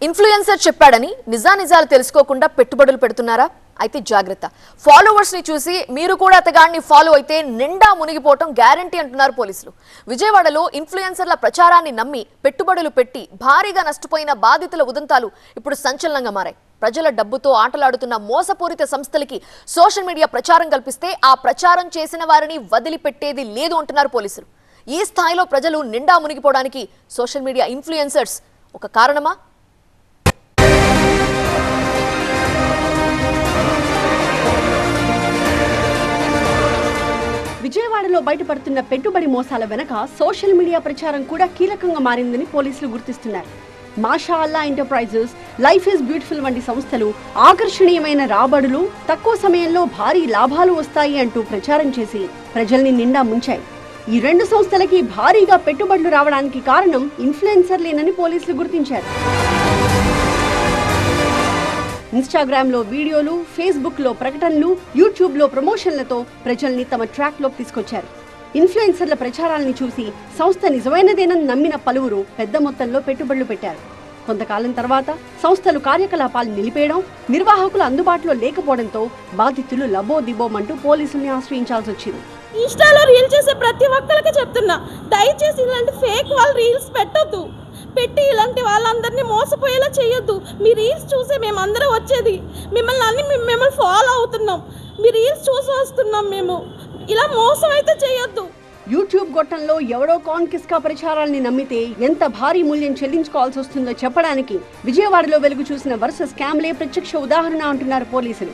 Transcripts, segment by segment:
Influencer చెప్పాడని నిజానిజాలు తెలుసుకోకుండా పెట్టుబడులు పెడుతున్నారా? అయితే జాగ్రత్త. ఫాలోవర్స్ ని చూసి మీరు కూడా అతగాడిని ఫాలో అయితే నిండా మునిగిపోవటం గ్యారంటీ అంటున్నారు పోలీసులు. విజయవాడలో ఇన్ఫ్లుయెన్సర్ల ప్రచారాన్ని నమ్మి పెట్టుబడులు పెట్టి భారీగా నష్టపోయిన బాధితుల ఉదంతాలు ఇప్పుడు సంచలనంగా మారాయి. ప్రజల డబ్బుతో ఆటలాడుతున్న మోసపూరిత సంస్థలకి సోషల్ మీడియా ప్రచారం కల్పిస్తే ఆ ప్రచారం చేసిన వారిని వదిలిపెట్టేది లేదు అంటున్నారు పోలీసులు. ఈ స్థాయిలో ప్రజలు నిండా మునిగిపోవడానికి సోషల్ మీడియా ఇన్ఫ్లుయెన్సర్స్ ఒక కారణమా? విజయవాడలో బయటపడుతున్న పెట్టుబడి మోసాల వెనక సోషల్ మీడియా ప్రచారం కూడా కీలకంగా మారిందని పోలీసులు గుర్తిస్తున్నారు. Masha Allah Enterprises, Life Is Beautiful వంటి సంస్థలు ఆకర్షణీయమైన రాబడులు, తక్కువ సమయంలో భారీ లాభాలు వస్తాయి అంటూ ప్రచారం చేసి ప్రజల్ని నిండా ముంచాయి. ఈ రెండు సంస్థలకి భారీగా పెట్టుబడులు రావడానికి కారణం ఇన్ఫ్లుయెన్సర్లేనని పోలీసులు గుర్తించారు. ఇన్స్టాగ్రామ్లో వీడియోలు, ఫేస్బుక్లో ప్రకటనలు, యూట్యూబ్లో ప్రమోషన్లతో ప్రజల్ని తమ ట్రాక్లోకి తీసుకొచ్చారు. ఇన్ఫ్లుయెన్సర్ల ప్రచారాలను చూసి సంస్థ నిజమైనదేనని నమ్మిన పలువురు పెద్ద మొత్తంలో పెట్టుబడులు పెట్టారు. కొంతకాలం తర్వాత సంస్థలు కార్యకలాపాలు నిలిపేయడం, నిర్వాహకులు అందుబాటులో లేకపోవడంతో బాధితులు లబోదిబోమంటూ పోలీసుల్ని ఆశ్రయించాల్సి వచ్చింది. ఇన్స్టాలో రీల్ చేసే ప్రతి ఒక్కరికి చెప్తున్నా, దయచేసి ఇలాంటి ఫేక్ వాళ్ళు రీల్స్ పెట్టొద్దు. పెట్టి ఇలాంటి వాళ్ళందరినీ మోసపోయేలా చేయొద్దు. మీ రీల్స్ చూసే మేమందరం వచ్చేది, మిమ్మల్ని ఫాలో అవుతున్నాం, మీ రీల్స్ చూసి వస్తున్నాం మేము. ఇలా మోసం అయితే చేయొద్దు. యూట్యూబ్ గొట్టంలో ఎవడో కాన్కిస్కా ప్రచారాల్ని నమ్మితే ఎంత భారీ మూల్యం చెల్లించుకోవాల్సి వస్తుందో చెప్పడానికి విజయవాడలో వెలుగు చూసిన వరుస స్కామ్లే ప్రత్యక్ష ఉదాహరణ అంటున్నారు పోలీసులు.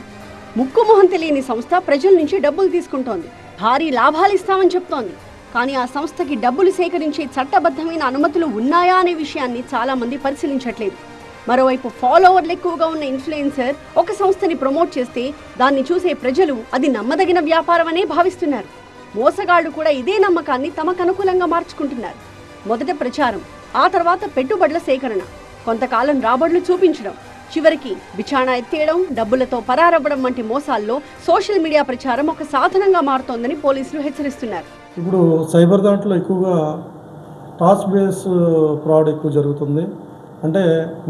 ముక్కుమొహం తెలియని సంస్థ ప్రజల నుంచి డబ్బులు తీసుకుంటోంది, భారీ లాభాలు ఇస్తామని చెప్తోంది. కానీ ఆ సంస్థకి డబ్బులు సేకరించే చట్టబద్ధమైన అనుమతులు ఉన్నాయా అనే విషయాన్ని చాలా మంది పరిశీలించట్లేదు. మరోవైపు ఫాలోవర్లు ఎక్కువగా ఉన్న ఇన్ఫ్లుయెన్సర్ ఒక సంస్థని ప్రమోట్ చేస్తే దాన్ని చూసే ప్రజలు అది నమ్మదగిన వ్యాపారం అనే భావిస్తున్నారు. మోసగాళ్లు కూడా ఇదే నమ్మకాన్ని తమకు అనుకూలంగా మార్చుకుంటున్నారు. మొదట ప్రచారం, ఆ తర్వాత పెట్టుబడుల సేకరణ, కొంతకాలం రాబడులు చూపించడం, చివరికి విచారణ ఎత్తేయడం, డబ్బులతో పరారవ్వడం వంటి మోసాల్లో సోషల్ మీడియా ప్రచారం ఒక సాధనంగా మారుతోందని పోలీసులు హెచ్చరిస్తున్నారు. ఇప్పుడు సైబర్ దాంట్లో ఎక్కువగా టాస్క్ బేస్ ఫ్రాడ్ ఎక్కువ జరుగుతుంది. అంటే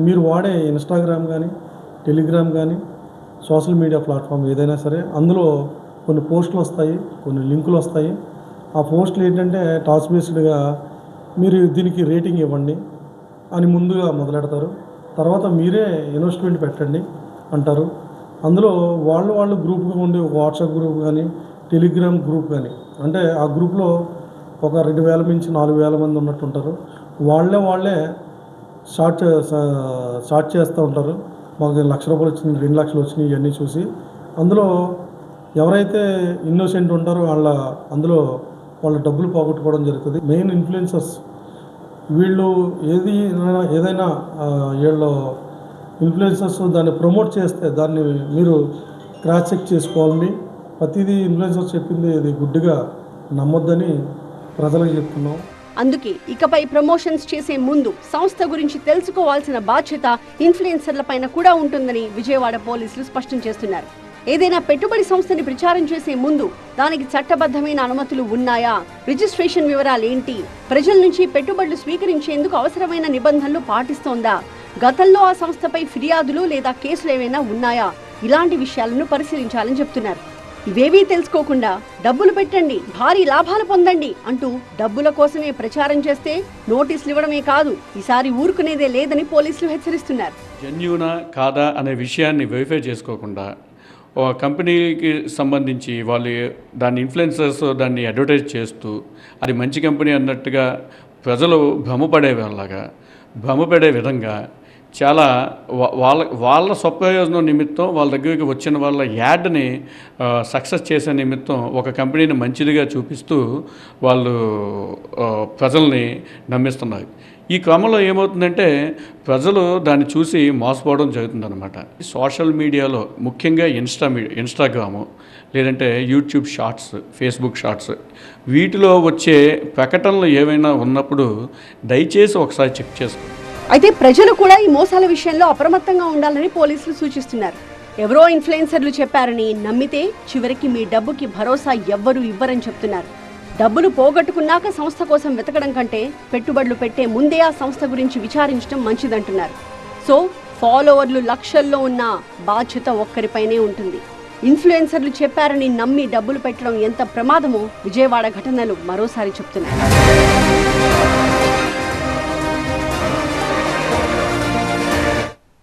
మీరు వాడే ఇన్స్టాగ్రామ్ కానీ, టెలిగ్రామ్ కానీ, సోషల్ మీడియా ప్లాట్ఫామ్ ఏదైనా సరే అందులో కొన్ని పోస్టులు వస్తాయి, కొన్ని లింకులు వస్తాయి. ఆ పోస్టులు ఏంటంటే టాస్క్ బేస్డ్గా మీరు దీనికి రేటింగ్ ఇవ్వండి అని ముందుగా మొదలెడతారు. తర్వాత మీరే ఇన్వెస్ట్మెంట్ పెట్టండి అంటారు. అందులో వాళ్ళు గ్రూప్గా ఉండే వాట్సాప్ గ్రూప్ కానీ, టెలిగ్రామ్ గ్రూప్ కానీ, అంటే ఆ గ్రూప్లో ఒక 2000 నుంచి 4000 మంది ఉన్నట్టు ఉంటారు. వాళ్ళే షార్ట్ చేస్తూ ఉంటారు. మాకు 1 లక్ష రూపాయలు వచ్చింది, 2 లక్షలు వచ్చినాయి ఇవన్నీ చూసి అందులో ఎవరైతే ఇన్నోసెంట్ ఉంటారో అందులో వాళ్ళ డబ్బులు పోగొట్టుకోవడం జరుగుతుంది. మెయిన్ ఇన్ఫ్లుయెన్సర్స్ వీళ్ళు ఏదైనా వీళ్ళు ఇన్ఫ్లుయెన్సర్స్ దాన్ని ప్రమోట్ చేస్తే దాన్ని మీరు క్రాస్ చెక్ చేసుకోవాలని, ప్రతిదీ ఇన్ఫ్లుయెన్సర్స్ చెప్పింది ఇది గుడ్డిగా నమ్మొద్దని ప్రజలకు చెప్తున్నాం. అందుకే ఇకపై ప్రమోషన్స్ చేసే ముందు సంస్థ గురించి తెలుసుకోవాల్సిన బాధ్యత ఇన్ఫ్లుయెన్సర్ల పైన కూడా ఉంటుందని విజయవాడ పోలీసులు స్పష్టం చేస్తున్నారు. ఏదైనా పెట్టుబడి సంస్థని ప్రచారం చేసే ముందు దానికి చట్టబద్ధమైన అనుమతులు ఉన్నాయా, రిజిస్ట్రేషన్ వివరాలు ఏంటి, ప్రజల నుంచి పెట్టుబడులు స్వీకరించేందుకు అవసరమైన నిబంధనలు పాటిస్తోందా, గతంలో ఆ సంస్థపై ఫిర్యాదులు లేదా కేసులు ఏవైనా ఉన్నాయా, ఇలాంటి విషయాలను పరిశీలించాలని చెప్తున్నారు. ఇవేవీ తెలుసుకోకుండా డబ్బులు పెట్టండి, భారీ లాభాలు పొందండి అంటూ డబ్బుల కోసమే ప్రచారం చేస్తే నోటీసులు ఇవ్వడమే కాదు, ఈసారి ఊరుకునేదే లేదని పోలీసులు హెచ్చరిస్తున్నారు. జెన్యూనా కాదా అనే విషయాన్ని వెరిఫై చేసుకోకుండా ఒక కంపెనీకి సంబంధించి వాళ్ళు దాన్ని ఇన్ఫ్లుయెన్సర్స్ దాన్ని అడ్వర్టైజ్ చేస్తూ అది మంచి కంపెనీ అన్నట్టుగా ప్రజలు భ్రమపడే విధంగా చాలా వాళ్ళ స్వప్రయోజనం నిమిత్తం వాళ్ళ దగ్గరికి వచ్చిన వాళ్ళ యాడ్ని సక్సెస్ చేసే నిమిత్తం ఒక కంపెనీని మంచిదిగా చూపిస్తూ వాళ్ళు ప్రజల్ని నమ్మిస్తున్నారు. ఈ క్రమంలో ఏమవుతుందంటే ప్రజలు దాన్ని చూసి మోసపోవడం జరుగుతుందన్నమాట. సోషల్ మీడియాలో ముఖ్యంగా ఇన్స్టాగ్రాము లేదంటే యూట్యూబ్ షార్ట్స్, ఫేస్బుక్ షార్ట్స్ వీటిలో వచ్చే ప్రకటనలు ఏవైనా ఉన్నప్పుడు దయచేసి ఒకసారి చెక్ చేసుకోండి. అయితే ప్రజలు కూడా ఈ మోసాల విషయంలో అప్రమత్తంగా ఉండాలని పోలీసులు సూచిస్తున్నారు. ఎవరో ఇన్ఫ్లుయెన్సర్లు చెప్పారని నమ్మితే చివరికి మీ డబ్బుకి భరోసా ఎవ్వరూ ఇవ్వరని చెప్తున్నారు. డబ్బులు పోగొట్టుకున్నాక సంస్థ కోసం వెతకడం కంటే పెట్టుబడులు పెట్టే ముందే ఆ సంస్థ గురించి విచారించడం మంచిదంటున్నారు. సో ఫాలోవర్లు లక్షల్లో ఉన్న బాధ్యత ఒక్కరిపైనే ఉంటుంది. ఇన్ఫ్లుయెన్సర్లు చెప్పారని నమ్మి డబ్బులు పెట్టడం ఎంత ప్రమాదమో విజయవాడ ఘటనలు మరోసారి చెప్తున్నాయి.